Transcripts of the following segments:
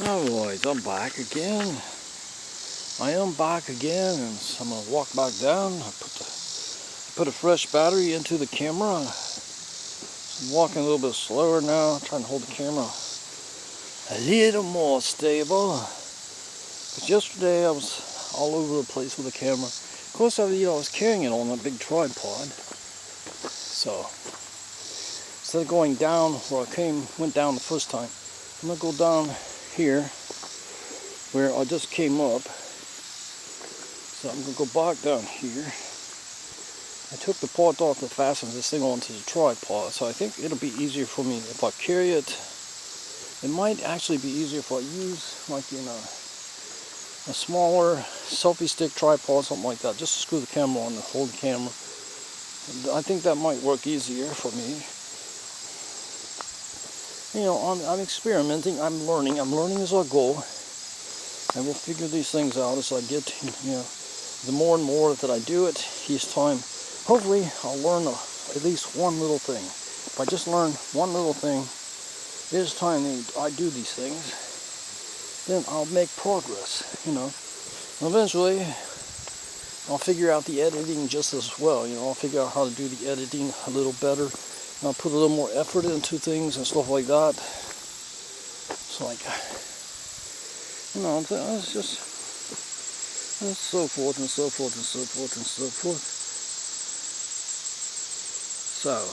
Alright, I'm back again. I am back again, and so I'm gonna walk back down. I put a fresh battery into the camera. I'm walking a little bit slower now, trying to hold the camera a little more stable. Because yesterday I was all over the place with the camera. Of course, I was carrying it on a big tripod. So instead of going down where I went down the first time, I'm gonna go down here where I just came up. So I'm going to go back down here. I took the part off that fastens this thing onto the tripod, so I think it'll be easier for me if I carry it. It might actually be easier if I use like a smaller selfie stick tripod, something like that, just to screw the camera on and hold the camera. I think that might work easier for me. I'm experimenting, I'm learning as I go. I will figure these things out as I get, the more and more that I do it each time. Hopefully I'll learn at least one little thing. If I just learn one little thing each time I do these things, then I'll make progress, Eventually I'll figure out the editing just as well, I'll figure out how to do the editing a little better. And I'll put a little more effort into things and stuff like that. It's like, it's just, and so forth and so forth and so forth and so forth. So,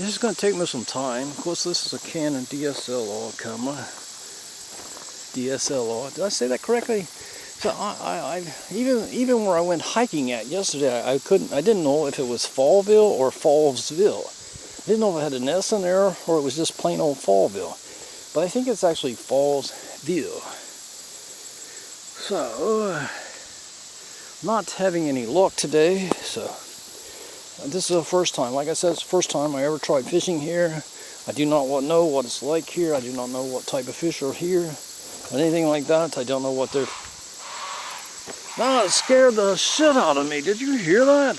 this is going to take me some time. Of course, this is a Canon DSLR camera. DSLR. Did I say that correctly? So I even where I went hiking at yesterday, I didn't know if it was Fallville or Fallsville. I didn't know if it had an S in there or it was just plain old Fallville. But I think it's actually Fallsville. So, not having any luck today, so this is the first time. Like I said, it's the first time I ever tried fishing here. I do not know what it's like here. I do not know what type of fish are here, or anything like that. I don't know what they're... It scared the shit out of me. Did you hear that?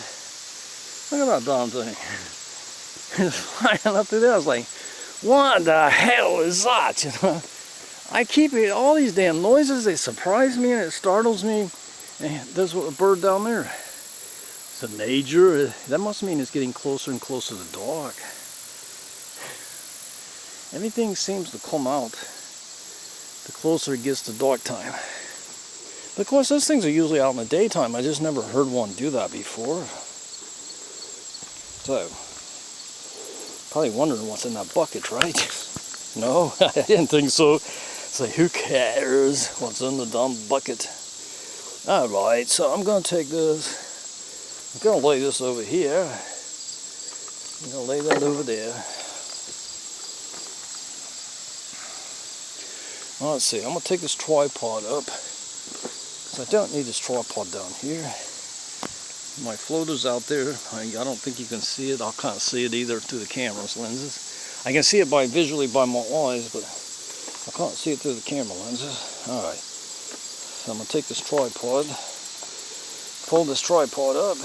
Look at that damn thing. It's flying up through there. I was like, what the hell is that? I keep hearing all these damn noises. They surprise me and it startles me. And there's a bird down there. It's a nature. That must mean it's getting closer and closer to dark. Everything seems to come out the closer it gets to dark time. But of course, those things are usually out in the daytime. I just never heard one do that before. So, probably wondering what's in that bucket, right? No, I didn't think so. So who cares what's in the dumb bucket? Alright, so I'm going to take this. I'm going to lay this over here. I'm going to lay that over there. Let's see, I'm going to take this tripod up. Because I don't need this tripod down here. My floater's out there. I don't think you can see it. I can't see it either through the camera's lenses. I can see it visually by my eyes, but I can't see it through the camera lenses. Alright. So I'm going to take this tripod, fold this tripod up,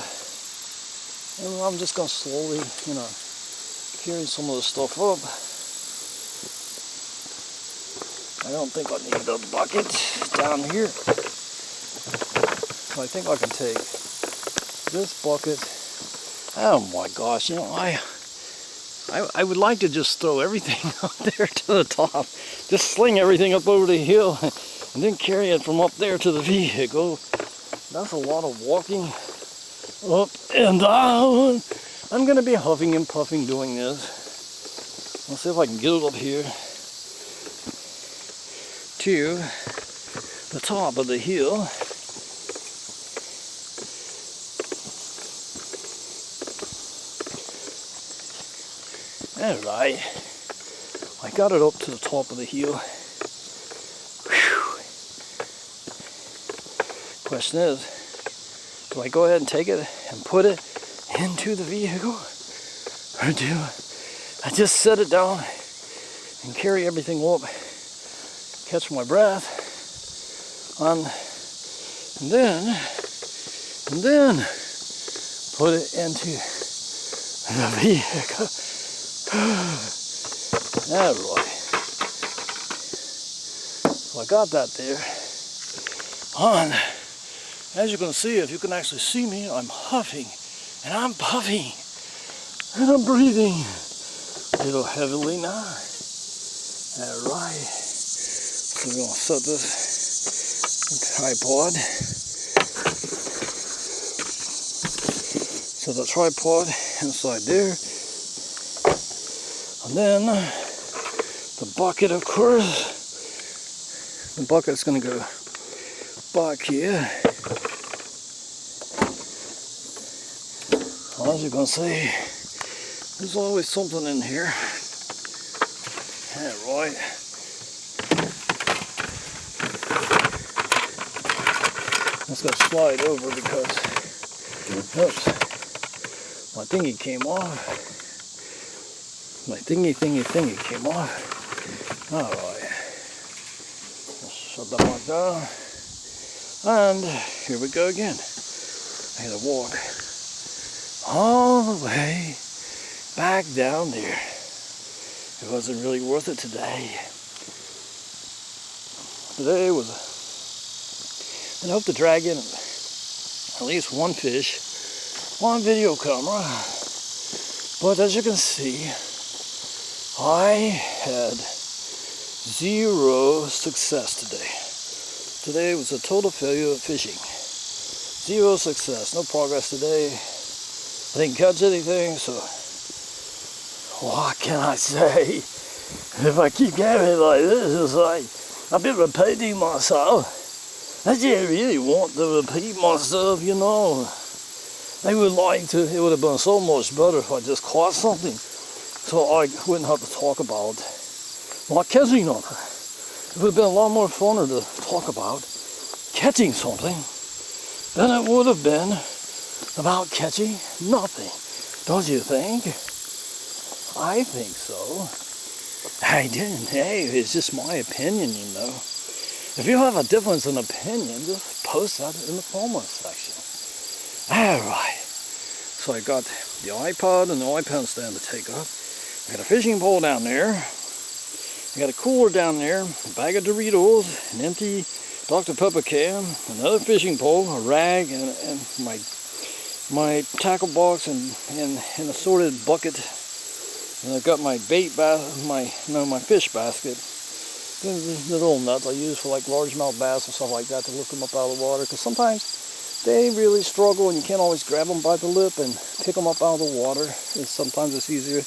and I'm just going to slowly, carry some of the stuff up. I don't think I need the bucket down here. So I think I can take this bucket. Oh my gosh, I would like to just throw everything up there to the top. Just sling everything up over the hill and then carry it from up there to the vehicle. That's a lot of walking up and down. I'm going to be huffing and puffing doing this. Let's see if I can get it up here to the top of the hill. Alright, I got it up to the top of the hill. Whew. Question is, do I go ahead and take it and put it into the vehicle? Or do I just set it down and carry everything up, catch my breath, and then put it into the vehicle? Alright. So I got that there on. As you can see, if you can actually see me, I'm huffing and I'm puffing and I'm breathing a little heavily now. Alright, so we're going to set this tripod. Set the tripod inside there. And then the bucket, of course. The bucket's going to go back here. As you can see, there's always something in here. Alright. Let's go slide over because, oops, my thingy came off. My thingy came off. Alright. Let's shut that one down. And here we go again. I had to walk all the way back down there. It wasn't really worth it today. Today was, I hope to drag in at least one fish, one video camera. But as you can see, I had zero success today. Today was a total failure of fishing. Zero success, no progress today. I didn't catch anything, so what can I say? If I keep going like this, it's like I've been repeating myself. I didn't really want to repeat myself, you know. I would like to, it would have been so much better if I just caught something, so I wouldn't have to talk about not catching nothing. It would have been a lot more funner to talk about catching something than it would have been about catching nothing. Don't you think? I think so. I didn't. Hey, it's just my opinion, you know. If you have a difference in opinion, just post that in the comment section. Alright. So I got the iPod and the iPad stand to take up. I got a fishing pole down there. I got a cooler down there, a bag of Doritos, an empty Dr. Pepper can, another fishing pole, a rag, and my tackle box and an assorted bucket. And I've got my bait my fish basket. The little nuts I use for like largemouth bass and stuff like that to lift them up out of the water. Because sometimes they really struggle and you can't always grab them by the lip and pick them up out of the water. And sometimes it's easier.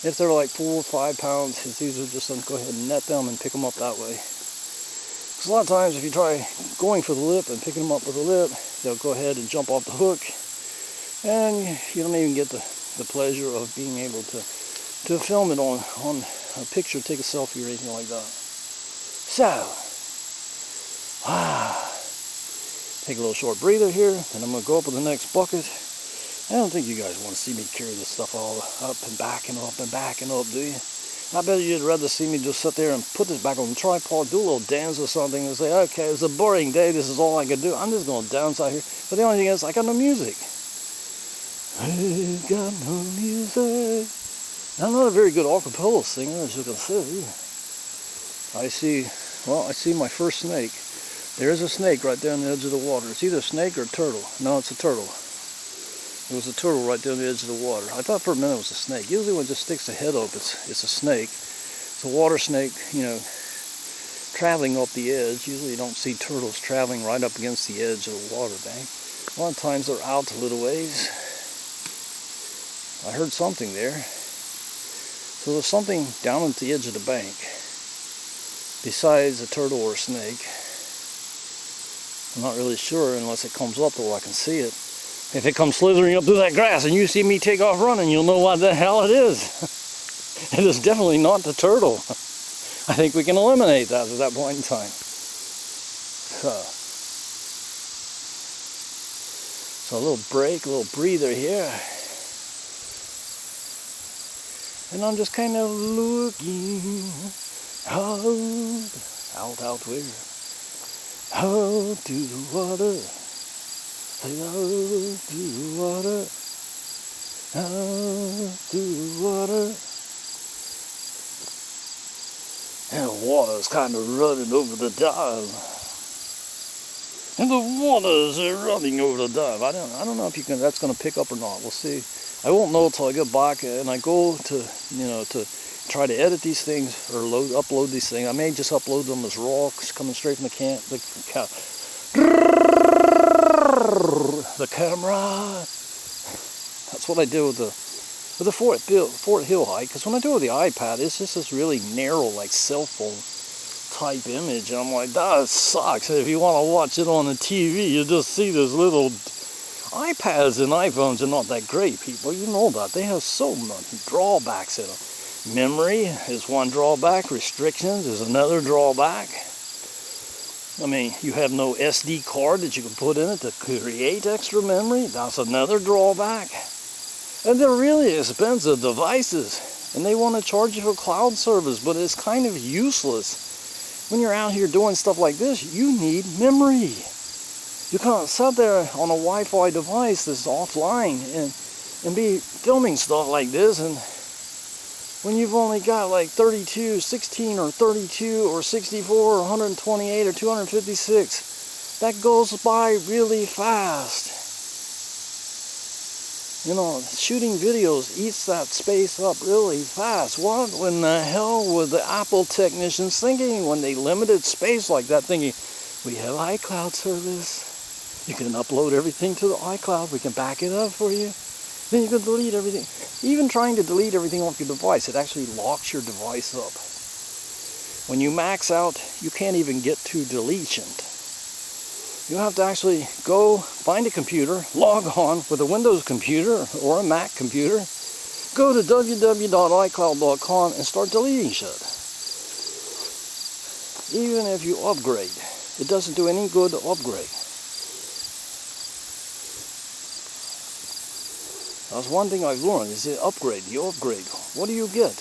If they're like 4 or 5 pounds, it's easier just to go ahead and net them and pick them up that way. Because a lot of times if you try going for the lip and picking them up with the lip, they'll go ahead and jump off the hook. And you don't even get the pleasure of being able to film it on a picture, take a selfie or anything like that. So, take a little short breather here, then I'm going to go up with the next bucket. I don't think you guys want to see me carry this stuff all up and backing up, do you? I bet you'd rather see me just sit there and put this back on the tripod, do a little dance or something, and say, okay, it's a boring day, this is all I can do. I'm just going to dance out here. But the only thing is, I got no music. I got no music. I'm not a very good acapella singer, as you can see. I see my first snake. There is a snake right down the edge of the water. It's either a snake or a turtle. No, it's a turtle. It was a turtle right down the edge of the water. I thought for a minute it was a snake. Usually when it just sticks the head up, it's a snake. It's a water snake, you know, traveling up the edge. Usually you don't see turtles traveling right up against the edge of the water bank. A lot of times they're out a little ways. I heard something there. So there's something down at the edge of the bank besides a turtle or a snake. I'm not really sure unless it comes up where I can see it. If it comes slithering up through that grass and you see me take off running, you'll know what the hell it is. It is definitely not the turtle. I think we can eliminate that at that point in time. So a little break, a little breather here. And I'm just kind of looking out where? Out to the water. Out to the water. Out to the water. And the water's kind of running over the dive. And the waters are running over the dive. I don't know if that's going to pick up or not. We'll see. I won't know until I get back and I go to, to try to edit these things or upload these things. I may just upload them as raw, coming straight from the camera. That's what I do with the Fort Hill hike. Because when I do it with the iPad, it's just this really narrow, like cell phone type image. And I'm like, that sucks. If you want to watch it on the TV, you just see this little. iPads and iPhones are not that great, people. You know that. They have so many drawbacks in them. Memory is one drawback. Restrictions is another drawback. I mean, you have no SD card that you can put in it to create extra memory. That's another drawback. And they're really expensive devices. And they want to charge you for cloud service, but it's kind of useless. When you're out here doing stuff like this, you need memory. You can't sit there on a Wi-Fi device that's offline and be filming stuff like this, and when you've only got like 32, 16 or 32 or 64 or 128 or 256, that goes by really fast. Shooting videos eats that space up really fast. What in the hell were the Apple technicians thinking when they limited space like that, thinking, we have iCloud service. You can upload everything to the iCloud. We can back it up for you. Then you can delete everything. Even trying to delete everything off your device, it actually locks your device up. When you max out, you can't even get to deletion. You have to actually go find a computer, log on with a Windows computer or a Mac computer, go to www.icloud.com and start deleting shit. Even if you upgrade, it doesn't do any good to upgrade. That's one thing I've learned, is you upgrade. What do you get?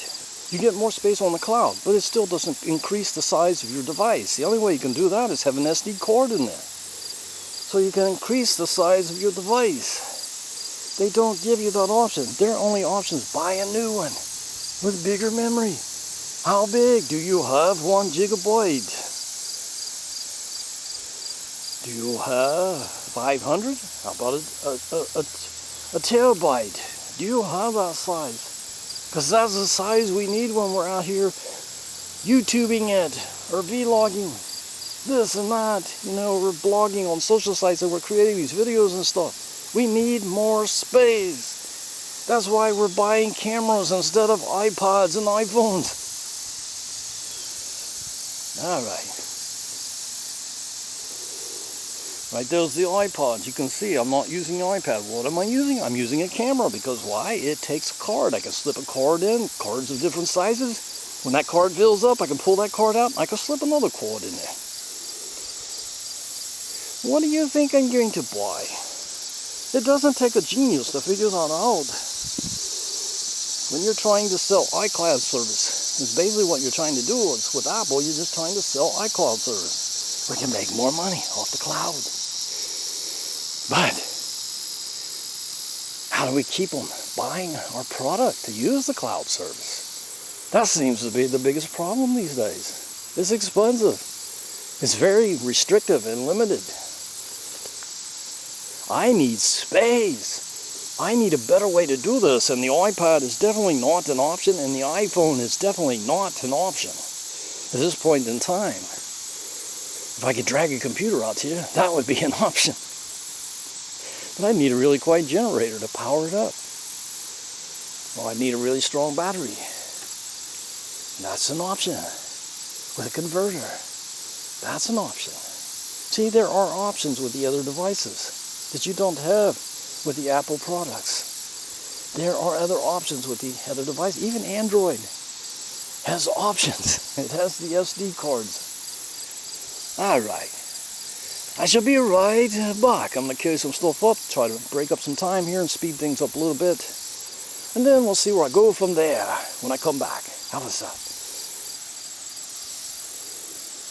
You get more space on the cloud, but it still doesn't increase the size of your device. The only way you can do that is have an SD card in there. So you can increase the size of your device. They don't give you that option. Their only option is buy a new one with bigger memory. How big? Do you have 1 gigabyte? Do you have 500? How about a terabyte? Do you have that size? Because that's the size we need when we're out here YouTubing it or vlogging this and that. We're blogging on social sites and we're creating these videos and stuff. We need more space. That's why we're buying cameras instead of iPods and iPhones. Alright. Right there's the iPod. You can see I'm not using the iPad. What am I using? I'm using a camera because why? It takes a card. I can slip a card in. Cards of different sizes. When that card fills up, I can pull that card out and I can slip another cord in there. What do you think I'm going to buy? It doesn't take a genius to figure that out. When you're trying to sell iCloud service, it's basically what you're trying to do. It's with Apple, you're just trying to sell iCloud service. We can make more money off the cloud. But how do we keep them buying our product to use the cloud service? That seems to be the biggest problem these days. It's expensive. It's very restrictive and limited. I need space. I need a better way to do this, and the iPad is definitely not an option, and the iPhone is definitely not an option at this point in time. If I could drag a computer out here, that would be an option. But I need a really quiet generator to power it up. Well, I need a really strong battery. That's an option. With a converter. That's an option. See, there are options with the other devices that you don't have with the Apple products. There are other options with the other device. Even Android has options. It has the SD cards. Alright. I shall be right back. I'm going to carry some stuff up, try to break up some time here and speed things up a little bit. And then we'll see where I go from there when I come back. How was that?